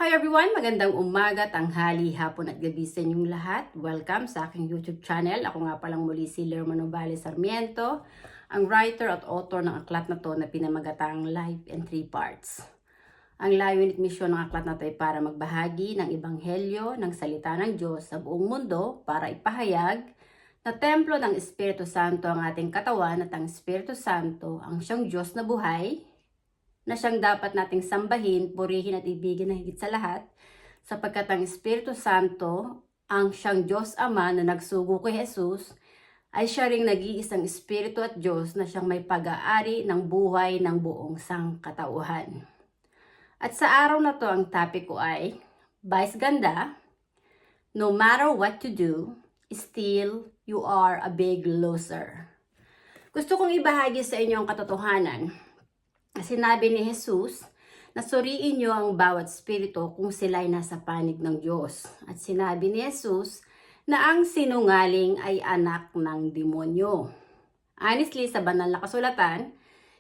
Hi everyone! Magandang umaga, tanghali, hapon at gabi sa inyong lahat. Welcome sa aking YouTube channel. Ako nga palang muli si Lerma Novales Sarmiento, ang writer at author ng aklat na to na pinamagatang Life in 3 Parts. Ang layunin at misyon ng aklat na to ay para magbahagi ng ebanghelyo ng salita ng Diyos sa buong mundo para ipahayag na templo ng Espiritu Santo ang ating katawan at ang Espiritu Santo ang siyang Diyos na buhay, na siyang dapat nating sambahin, purihin at ibigin na higit sa lahat, sapagkat ang Espiritu Santo, ang siyang Diyos Ama na nagsugo kay Jesus, ay siya ring nag-iisang Espiritu at Diyos na siyang may pag-aari ng buhay ng buong sangkatauhan. At sa araw na to, ang topic ko ay, Vice Ganda, no matter what you do, still you are a big loser. Gusto kong ibahagi sa inyo ang katotohanan. Sinabi ni Jesus na suriin niyo ang bawat espiritu kung sila'y nasa panig ng Diyos. At sinabi ni Jesus na ang sinungaling ay anak ng demonyo. Honestly, sa banal na kasulatan,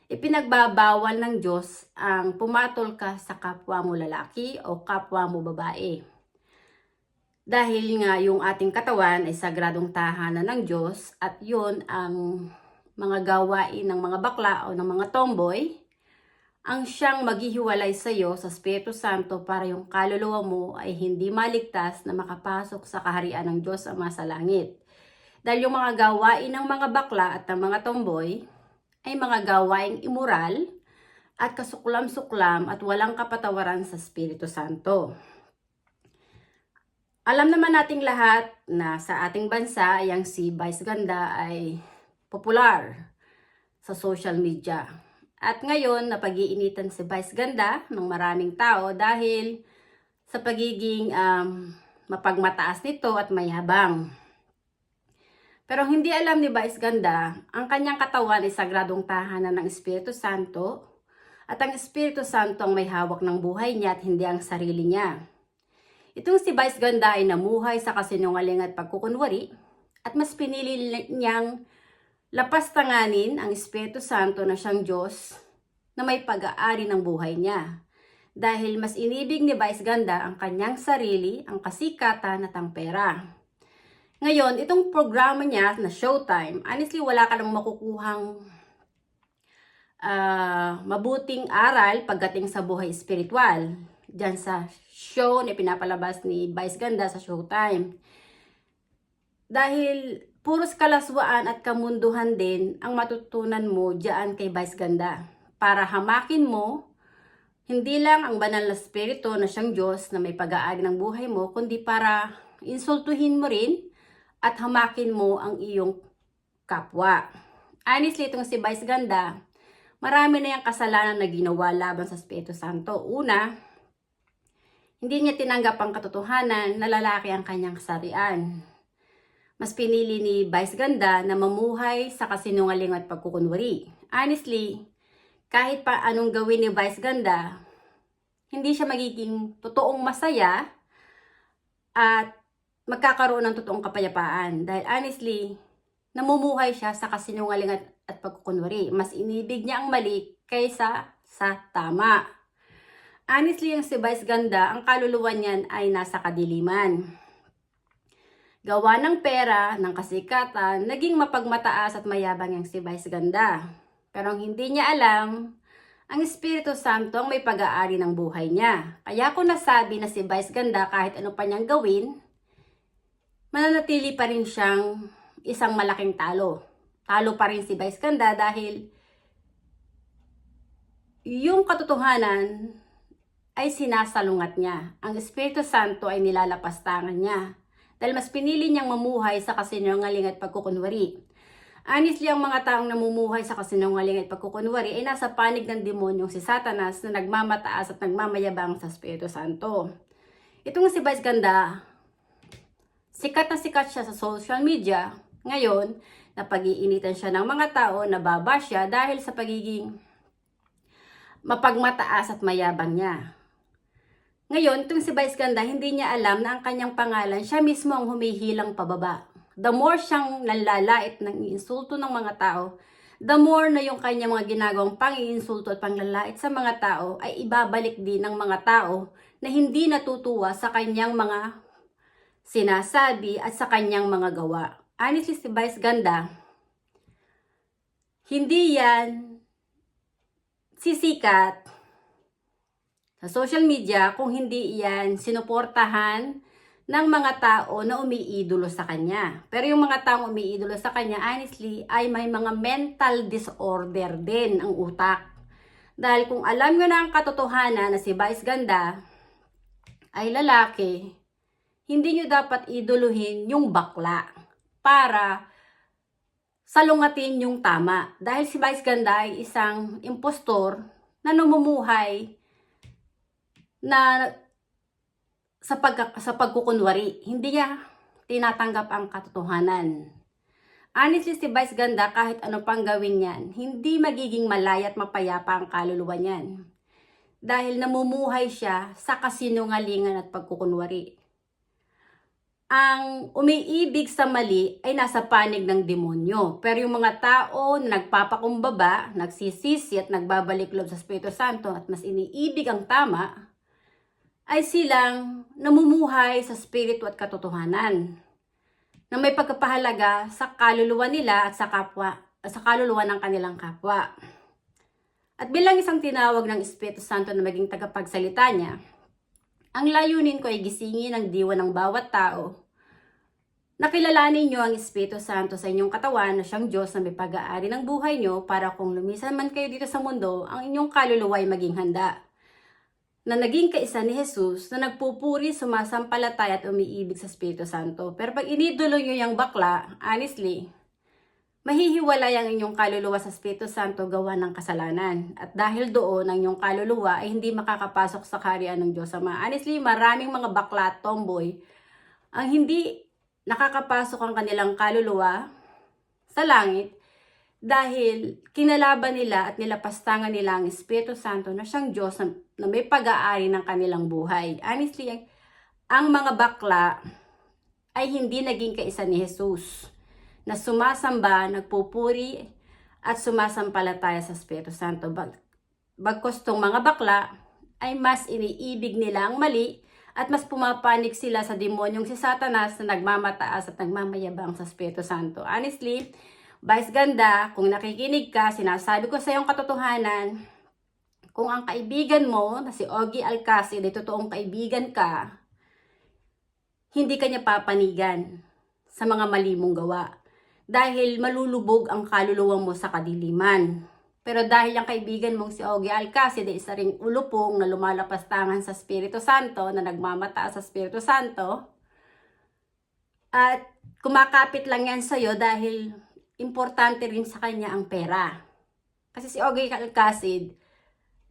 ipinagbabawal ng Diyos ang pumatol ka sa kapwa mo lalaki o kapwa mo babae. Dahil nga yung ating katawan ay sagradong tahanan ng Diyos at yun ang mga gawain ng mga bakla o ng mga tomboy, ang siyang maghihiwalay sa iyo sa Espiritu Santo para yung kaluluwa mo ay hindi maligtas na makapasok sa kaharian ng Diyos Ama sa langit. Dahil yung mga gawain ng mga bakla at ng mga tomboy ay mga gawaing immoral at kasuklam-suklam at walang kapatawaran sa Espiritu Santo. Alam naman nating lahat na sa ating bansa ay ang si Vice Ganda ay popular sa social media. At ngayon, napag-iinitan si Vice Ganda ng maraming tao dahil sa pagiging mapagmataas nito at mayabang. Pero hindi alam ni Vice Ganda, ang kanyang katawan ay sagradong tahanan ng Espiritu Santo at ang Espiritu Santo ang may hawak ng buhay niya at hindi ang sarili niya. Itong si Vice Ganda ay namuhay sa kasinungaling at pagkukunwari at mas pinili niyang lapastanganin ang Espiritu Santo na siyang Diyos na may pag-aari ng buhay niya. Dahil mas inibig ni Vice Ganda ang kanyang sarili, ang kasikatan at ang pera. Ngayon, itong programa niya na Showtime, honestly wala ka nang makukuhang mabuting aral pagdating sa buhay espiritual. Diyan sa show na pinapalabas ni Vice Ganda sa Showtime. Dahil puros kalaswaan at kamunduhan din ang matutunan mo diyan kay Vice Ganda. Para hamakin mo, hindi lang ang banal na spirito na siyang Diyos na may pag-aari ng buhay mo, kundi para insultuhin mo rin at hamakin mo ang iyong kapwa. Honestly, itong si Vice Ganda, marami na yung kasalanan na ginawa laban sa Espiritu Santo. Una, hindi niya tinanggap ang katotohanan na lalaki ang kanyang kasarian. Mas pinili ni Vice Ganda na mamuhay sa kasinungaling at pagkukunwari. Honestly, kahit pa anong gawin ni Vice Ganda, hindi siya magiging totoong masaya at magkakaroon ng totoong kapayapaan. Dahil honestly, namumuhay siya sa kasinungaling at pagkukunwari. Mas inibig niya ang mali kaysa sa tama. Honestly, yung si Vice Ganda, ang kaluluwa niyan ay nasa kadiliman. Gawa ng pera, ng kasikatan, naging mapagmataas at mayabang yung si Vice Ganda. Pero ang hindi niya alam, ang Espiritu Santo ang may pag-aari ng buhay niya. Kaya ko nasabi na si Vice Ganda kahit ano pa niyang gawin, mananatili pa rin siyang isang malaking talo. Talo pa rin si Vice Ganda dahil yung katotohanan ay sinasalungat niya. Ang Espiritu Santo ay nilalapastangan niya. Dahil mas pinili niyang mamuhay sa kasinungaling at pagkukunwari. Honestly, ang mga taong namumuhay sa kasinungaling at pagkukunwari ay nasa panig ng demonyong si Satanas na nagmamataas at nagmamayabang sa Espiritu Santo. Itong si Vice Ganda, sikat na sikat siya sa social media. Ngayon, napag-iinitan siya ng mga tao, nababa siya dahil sa pagiging mapagmataas at mayabang niya. Ngayon, itong si Vice Ganda, hindi niya alam na ang kanyang pangalan, siya mismo ang humihilang pababa. The more siyang nanlalait ng insulto ng mga tao, the more na yung kanyang mga ginagawang pang-iinsulto at panglalait sa mga tao ay ibabalik din ng mga tao na hindi natutuwa sa kanyang mga sinasabi at sa kanyang mga gawa. Honestly, si Vice Ganda, hindi yan sisikat sa social media kung hindi yan sinuportahan ng mga tao na umiidolo sa kanya. Pero yung mga taong umiidolo sa kanya, honestly, ay may mga mental disorder din ang utak. Dahil kung alam nyo na ang katotohanan na si Vice Ganda ay lalaki, hindi nyo dapat idoluhin yung bakla para salungatin yung tama. Dahil si Vice Ganda ay isang impostor na namumuhay na sa pagkukunwari. Hindi niya tinatanggap ang katotohanan. Honestly, si Vice Ganda, kahit ano pang gawin niyan, hindi magiging malaya at mapayapa ang kaluluwa niyan. Dahil namumuhay siya sa kasinungalingan at pagkukunwari. Ang umiibig sa mali ay nasa panig ng demonyo. Pero yung mga tao na nagpapakumbaba, nagsisisi at nagbabalik loob sa Espiritu Santo at mas iniibig ang tama, ay silang namumuhay sa spirito at katotohanan na may pagkapahalaga sa kaluluwa nila at sa kaluluwa ng kanilang kapwa. At bilang isang tinawag ng Espiritu Santo na maging tagapagsalita niya, ang layunin ko ay gisingin ang diwa ng bawat tao. Nakilalanin niyo ang Espiritu Santo sa inyong katawan na siyang Diyos na may pag-aari ng buhay niyo para kung lumisan man kayo dito sa mundo, ang inyong kaluluwa ay maging handa. Na naging kaisa ni Jesus na nagpupuri, sumasampalataya at umiibig sa Espiritu Santo. Pero pag inidolo nyo yung bakla, honestly, mahihiwalay ang inyong kaluluwa sa Espiritu Santo gawa ng kasalanan. At dahil doon, ang inyong kaluluwa ay hindi makakapasok sa kaharian ng Diyos Ama. Honestly, maraming mga bakla at tomboy ang hindi nakakapasok ang kanilang kaluluwa sa langit dahil kinalaban nila at nilapastangan nila ang Espiritu Santo na siyang Diyos na may pag-aari ng kanilang buhay. Honestly, ang mga bakla ay hindi naging kaisa ni Jesus na sumasamba, nagpupuri at sumasampalataya sa Espiritu Santo. Bagkus tong mga bakla ay mas iniibig nila ang mali at mas pumapanig sila sa demonyong si Satanas na nagmamataas at nagmamayabang sa Espiritu Santo. Honestly, Vice Ganda, kung nakikinig ka, sinasabi ko sa iyong katotohanan, kung ang kaibigan mo na si Ogie Alcacid ay totoong kaibigan ka, hindi ka niya papanigan sa mga mali mong gawa. Dahil malulubog ang kaluluwa mo sa kadiliman. Pero dahil ang kaibigan mong si Ogie Alcacid ay isa ring ulupong na lumalapastangan sa Espiritu Santo, na nagmamataas sa Espiritu Santo, at kumakapit lang yan sa'yo dahil importante rin sa kanya ang pera. Kasi si Ogie Alcacid,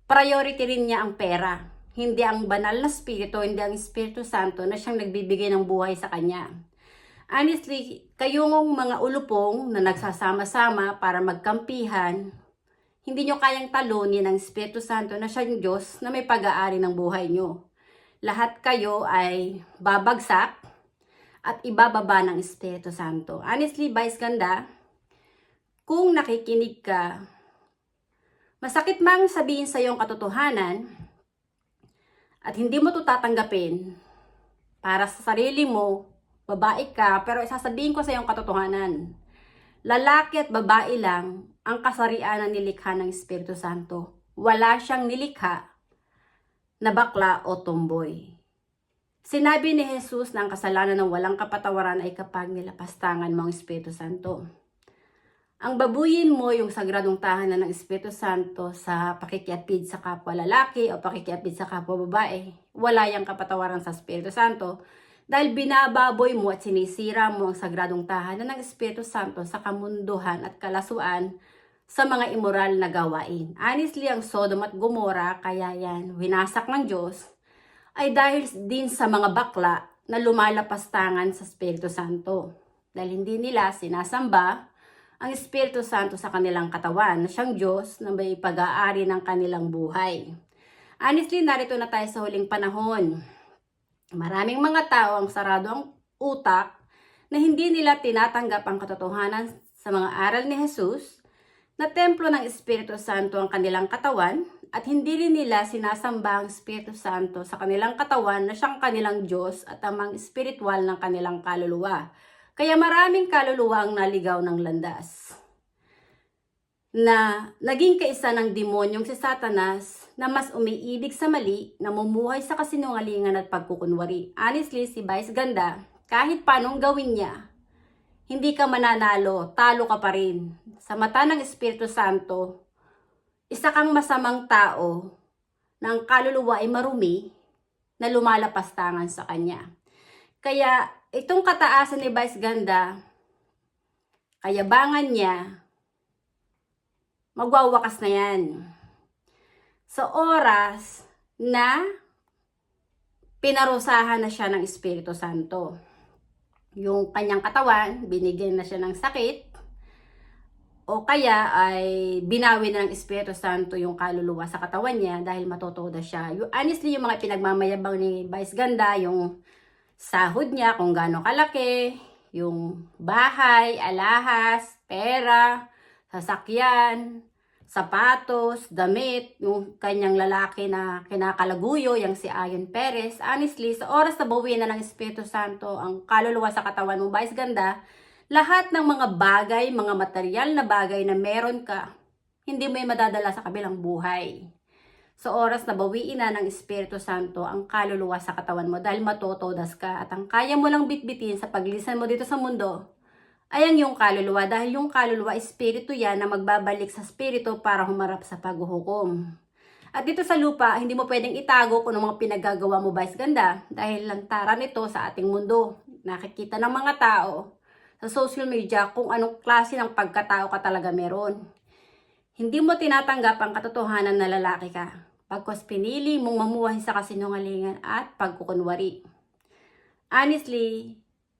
priority rin niya ang pera. Hindi ang banal na spirito, hindi ang Espiritu Santo na siyang nagbibigay ng buhay sa kanya. Honestly, kayong mga ulupong na nagsasama-sama para magkampihan, hindi nyo kayang talunin ang Espiritu Santo na siyang Diyos na may pag-aari ng buhay nyo. Lahat kayo ay babagsak at ibababa ng Espiritu Santo. Honestly, Vice Ganda, kung nakikinig ka, masakit mang sabihin sa iyong katotohanan at hindi mo ito tatanggapin para sa sarili mo, babae ka, pero isasabihin ko sa iyong katotohanan. Lalaki at babae lang ang kasarian na nilikha ng Espiritu Santo. Wala siyang nilikha na bakla o tomboy. Sinabi ni Jesus na ang kasalanan ng walang kapatawaran ay kapag nilapastangan mo ang Espiritu Santo. Ang babuyin mo yung sagradong tahanan ng Espiritu Santo sa pakikiapid sa kapwa lalaki o pakikiapid sa kapwa babae, wala yang kapatawaran sa Espiritu Santo dahil binababoy mo at sinisira mo ang sagradong tahanan ng Espiritu Santo sa kamunduhan at kalasuan sa mga immoral na gawain. Honestly, ang Sodom at Gomora, kaya yan winasak ng Diyos, ay dahil din sa mga bakla na lumalapastangan sa Espiritu Santo. Dahil hindi nila sinasamba ang Espiritu Santo sa kanilang katawan na siyang Diyos na may pag-aari ng kanilang buhay. Honestly, narito na tayo sa huling panahon. Maraming mga tao ang sarado ang utak na hindi nila tinatanggap ang katotohanan sa mga aral ni Jesus na templo ng Espiritu Santo ang kanilang katawan at hindi rin nila sinasamba ang Espiritu Santo sa kanilang katawan na siyang kanilang Diyos at amang espiritual ng kanilang kaluluwa. Kaya maraming kaluluwa ang naligaw ng landas na naging kaisa ng demonyong si Satanas na mas umiibig sa mali, namumuhay sa kasinungalingan at pagkukunwari. Honestly, si Vice Ganda, kahit paanong gawin niya, hindi ka mananalo, talo ka pa rin. Sa mata ng Espiritu Santo, isa kang masamang tao na ang kaluluwa ay marumi na lumalapastangan sa kanya. Kaya itong kataasan ni Vice Ganda, kayabangan niya, magwawakas na yan. Sa oras na pinarusahan na siya ng Espiritu Santo. Yung kanyang katawan, binigyan na siya ng sakit, o kaya ay binawi na ng Espiritu Santo yung kaluluwa sa katawan niya dahil matotoda siya. Honestly, yung mga pinagmamayabang ni Vice Ganda, yung sahod niya, kung gaano kalaki, yung bahay, alahas, pera, sasakyan, sapatos, damit, yung kanyang lalaki na kinakalaguyo, yung si Ayon Perez. Honestly, sa oras na bawi na ng Espiritu Santo ang kaluluwa sa katawan ng Vice Ganda, lahat ng mga bagay, mga material na bagay na meron ka, hindi mo yung madadala sa kabilang buhay. Sa oras na bawiin na ng Espiritu Santo ang kaluluwa sa katawan mo dahil matotodas ka at ang kaya mo lang bitbitin sa paglisan mo dito sa mundo, ayan yung kaluluwa dahil yung kaluluwa, espiritu yan na magbabalik sa espiritu para humarap sa paghuhukom. At dito sa lupa, hindi mo pwedeng itago kung ano mga pinagagawa mo, Vice Ganda, dahil lantaran ito sa ating mundo. Nakikita ng mga tao sa social media kung anong klase ng pagkatao ka talaga meron. Hindi mo tinatanggap ang katotohanan na lalaki ka, pagkos pinili mong mamuhay sa kasinungalingan at pagkukunwari. Honestly,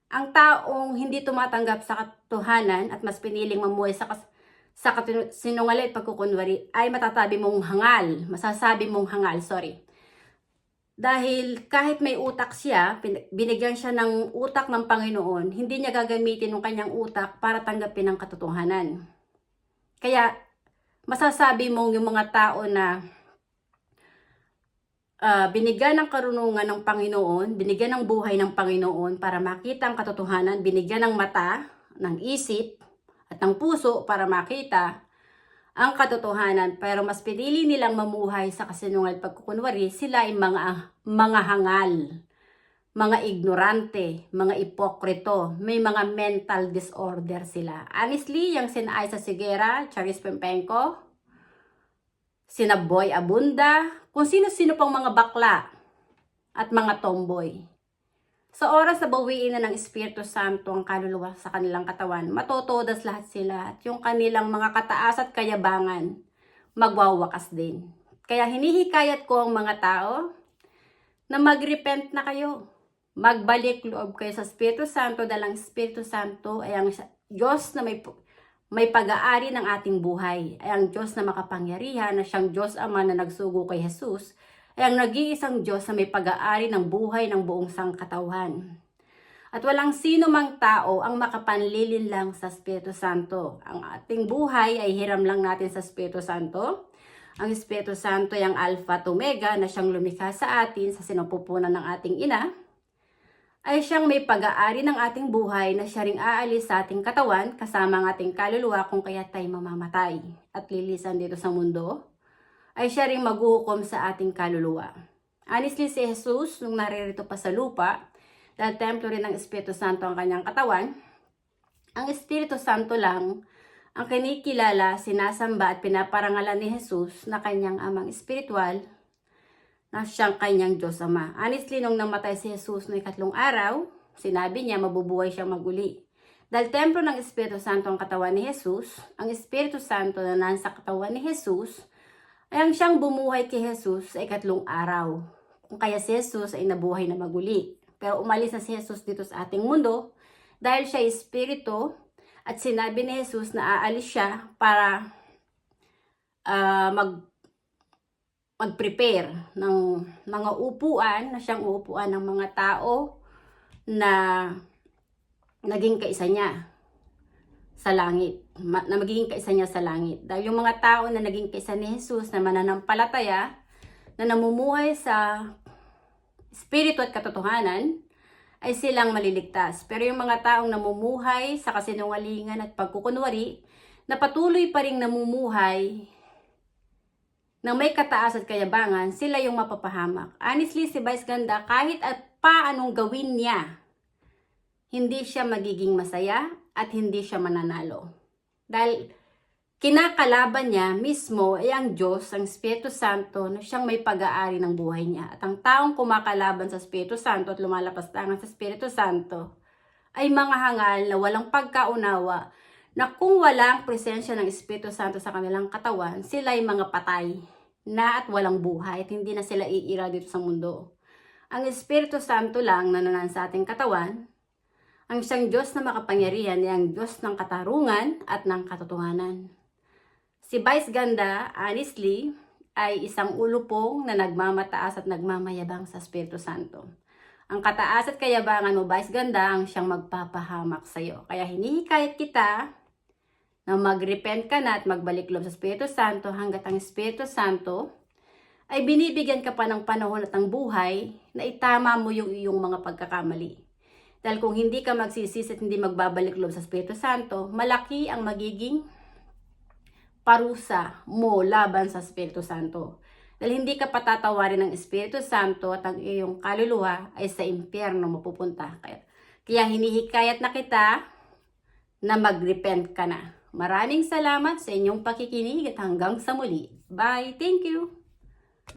ang taong hindi tumatanggap sa katotohanan at mas piniling mamuhay sa sinungaling at pagkukunwari ay masasabi mong hangal, Dahil kahit may utak siya, binigyan siya ng utak ng Panginoon, hindi niya gagamitin ng kanyang utak para tanggapin ang katotohanan. Kaya masasabi mong yung mga tao na binigyan ng karunungan ng Panginoon, binigyan ng buhay ng Panginoon para makita ang katotohanan, binigyan ng mata, ng isip, at ng puso para makita ang katotohanan, pero mas pinili nilang mamuhay sa kasinungal pagkukunwari, sila ay mga hangal, mga ignorante, mga ipokrito, may mga mental disorder sila. Honestly, yung sina Isa Sigera, Charis Pempenko, sina Boy Abunda, kung sino-sino pang mga bakla at mga tomboy. Sa oras na bawiin na ng Espiritu Santo ang kaluluwa sa kanilang katawan, matotodas lahat sila at yung kanilang mga kataas at kayabangan magwawakas din. Kaya hinihikayat ko ang mga tao na mag-repent na kayo. Magbalik loob kayo sa Espiritu Santo dahil ang Espiritu Santo ay ang Diyos na may pag-aari ng ating buhay, ay ang Diyos na makapangyarihan, na siyang Diyos Ama na nagsugo kay Jesus, ay ang nag-iisang Diyos na may pag-aari ng buhay ng buong sangkatauhan. At walang sino mang tao ang makapanlilin lang sa Espiritu Santo. Ang ating buhay ay hiram lang natin sa Espiritu Santo. Ang Espiritu Santo ay ang Alpha at Omega na siyang lumikha sa atin sa sinapupunan ng ating ina, ay siyang may pag-aari ng ating buhay na siya ring aalis sa ating katawan kasama ang ating kaluluwa kung kaya tayo mamamatay at lilisan dito sa mundo, ay siya ring maghuhukom sa ating kaluluwa. Honestly, si Jesus, nung naririto pa sa lupa, dahil templo rin ng Espiritu Santo ang kanyang katawan, ang Espiritu Santo lang ang kinikilala, sinasamba at pinaparangalan ni Jesus na kanyang amang espiritual, na siyang kanyang Diyos Ama. Honestly, nung namatay si Jesus noong 3 araw, sinabi niya mabubuhay siyang maguli. Dahil templo ng Espiritu Santo ang katawan ni Jesus, ang Espiritu Santo na nasa katawan ni Jesus, ay ang siyang bumuhay kay Jesus sa 3 araw. Kung kaya si Jesus ay nabuhay na maguli. Pero umalis na si Jesus dito sa ating mundo dahil siya ay Espiritu at sinabi ni Jesus na aalis siya para mag-prepare ng mga upuan na siyang uupuan ng mga tao na naging kaisa niya. sa langit, na magiging kaisa niya sa langit. Dahil yung mga tao na naging kaisa ni Jesus na mananampalataya, na namumuhay sa espiritu at katotohanan, ay silang maliligtas. Pero yung mga taong namumuhay sa kasinungalingan at pagkukunwari, na patuloy pa ring namumuhay na may kataas at kayabangan, sila yung mapapahamak. Honestly, si Vice Ganda, kahit at paanong gawin niya, hindi siya magiging masaya at hindi siya mananalo. Dahil kinakalaban niya mismo ay ang Diyos, ang Espiritu Santo, na siyang may pag-aari ng buhay niya. At ang taong kumakalaban sa Espiritu Santo at lumalapastangan sa Espiritu Santo ay mga hangal na walang pagkaunawa na kung walang presensya ng Espiritu Santo sa kanilang katawan, sila ay mga patay na at walang buhay at hindi na sila iira dito sa mundo. Ang Espiritu Santo lang na nanan sa ating katawan, ang isang Diyos na makapangyarihan ay ang Diyos ng katarungan at ng katotohanan. Si Vice Ganda, honestly, ay isang ulupong na nagmamataas at nagmamayabang sa Espiritu Santo. Ang kataas at kayabangan mo, Vice Ganda, ang siyang magpapahamak sa iyo. Kaya hinihikayat kita na mag-repent ka na at magbalik loob sa Espiritu Santo hanggat ang Espiritu Santo ay binibigyan ka pa ng panahon at ng buhay na itama mo yung iyong mga pagkakamali. Dahil kung hindi ka magsisisi at hindi magbabalik loob sa Espiritu Santo, malaki ang magiging parusa mo laban sa Espiritu Santo. Dahil hindi ka patatawarin ng Espiritu Santo at ang iyong kaluluwa ay sa impyerno mapupunta. Kaya hinihikayat na kita na mag-repent ka na. Maraming salamat sa inyong pakikinig at hanggang sa muli. Bye! Thank you!